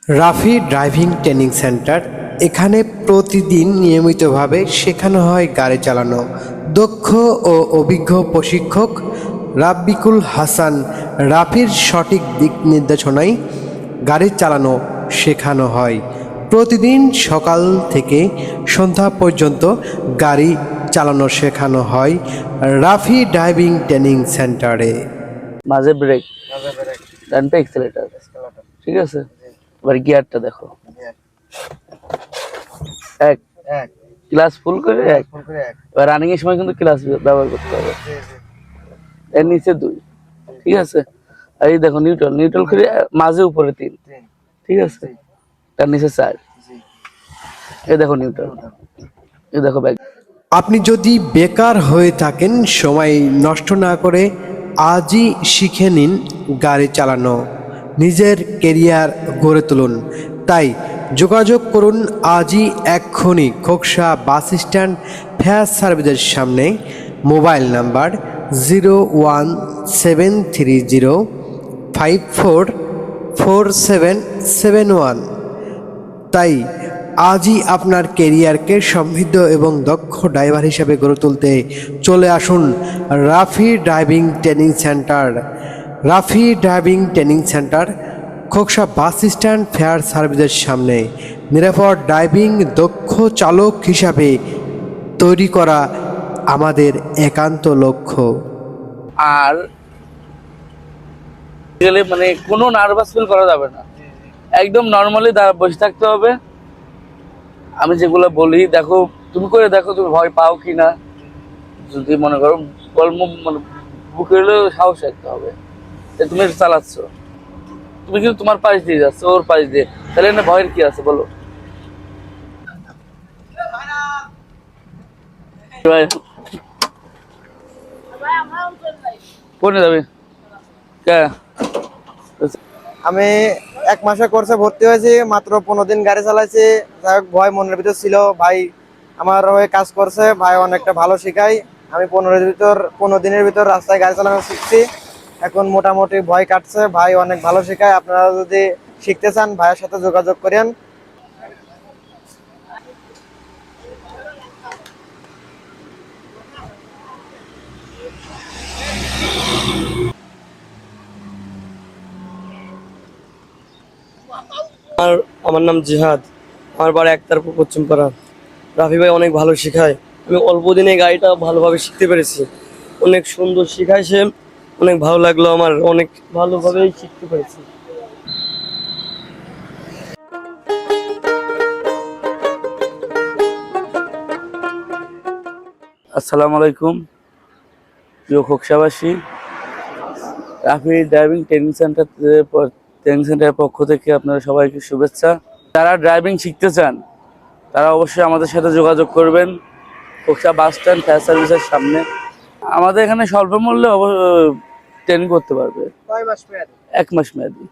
Rafi driving training centre. এখানে প্রতিদিন নিয়মিতভাবে শেখানো হয় গাড়ি চালানো। দক্ষ ও অভিজ্ঞ প্রশিক্ষক রাব্বিকুল হাসান রাফির সঠিক দিক নির্দেশনায় গাড়ি চালানো শেখানো হয়। প্রতিদিন সকাল থেকে সন্ধ্যা পর্যন্ত গাড়ি চালানো শেখানো হয় রাফি ড্রাইভিং ট্রেনিং সেন্টারে। মাঝে ব্রেক, ডানটা এক্সেলেটর, ঠিক আছে। এবার গিয়ারটা দেখো, এক ক্লাস ফুল করে এক। এবার রানিং এর সময় কিন্তু ক্লাস ব্যবহার করতে হবে। এর নিচে দুই, ঠিক আছে। আর এই দেখো নিউট্রাল, নিউট্রাল করে মাঝে উপরে তিন, ঠিক আছে। তার নিচে চার, এই দেখো নিউট্রাল, এই দেখো ব্যাক। আপনি যদি বেকার হয়ে থাকেন, সময় নষ্ট না করে আজই শিখে নিন গাড়ি চালানো, নিজের কেরিয়ার গড়ে তুলুন। তাই যোগাযোগ করুন আজই, এক্ষুনি খোকসা বাস স্ট্যান্ড ফায়ার সার্ভিসের সামনে। Mobile number 01730544771। তাই আজই আপনার কেরিয়ারকে সমৃদ্ধ এবং দক্ষ ড্রাইভার হিসেবে গড়ে তুলতে চলে আসুন Rafi driving training centre. Rafi driving training centre, Khoksa bus stand fire সার্ভিসের সামনে। নিরাপদ ড্রাইভিং দক্ষ চালক হিসাবে তৈরি করা আমাদের একান্ত লক্ষ্য। আর গেলে মানে কোনো নার্ভাস ফিল করা যাবে না, একদম নর্মালি বসে থাকতে হবে। আমি যেগুলো বলি দেখো, তুমি করে দেখো, তুমি ভয় পাও কিনা। যদি মনে করো মানে বুকে সাহস রাখতে হবে যে তুমি চালাচ্ছ, তুমি কিন্তু তোমার পাশ দিয়ে যাচ্ছ, ওর পাশ দিয়ে, তাহলে না ভয়ের কি আছে বলো। কোনে যাবে? আমি 1 মাসের কোর্সে ভর্তি হয়েছি, মাত্র 15 দিন গাড়ি চালাইছি। যাই হোক, ভয় মনের ভিতর ছিল। ভাই আমার হয়ে কাজ করছে, ভাই অনেকটা ভালো শেখায়। আমি 15 দিনের ভিতর রাস্তায় গাড়ি চালানো শিখছি। এখন মোটামুটি ভয় কাটছে, ভাই অনেক ভালো শেখায়। আপনারা যদি শিখতে চান, ভাইয়ের সাথে যোগাযোগ করেন। আমার নাম জিহাদ, আমার বাড়ি একতারপুর পশ্চিমপাড়া। রাফি ভাই অনেক ভালো শেখায়। আমি অল্প দিনে গাড়িটা ভালোভাবে শিখতে পেরেছি। অনেক সুন্দর শেখায় সে, অনেক ভালো লাগলো আমার, অনেক ভালোভাবেই শিখতে পেরেছি। আসসালামু আলাইকুম প্রিয় খোকসাবাসী। রাফি ড্রাইভিং ট্রেনিং সেন্টারের পক্ষ থেকে আপনারা সবাইকে শুভেচ্ছা। যারা ড্রাইভিং শিখতে চান তারা অবশ্যই আমাদের সাথে যোগাযোগ করবেন খোকসা বাস স্ট্যান্ড ফায়ার সার্ভিসের সামনে। আমাদের এখানে স্বল্প মূল্যে ট্রেনিং করতে পারবে। 6 মাস মেয়াদি? 1 মাস মেয়াদি।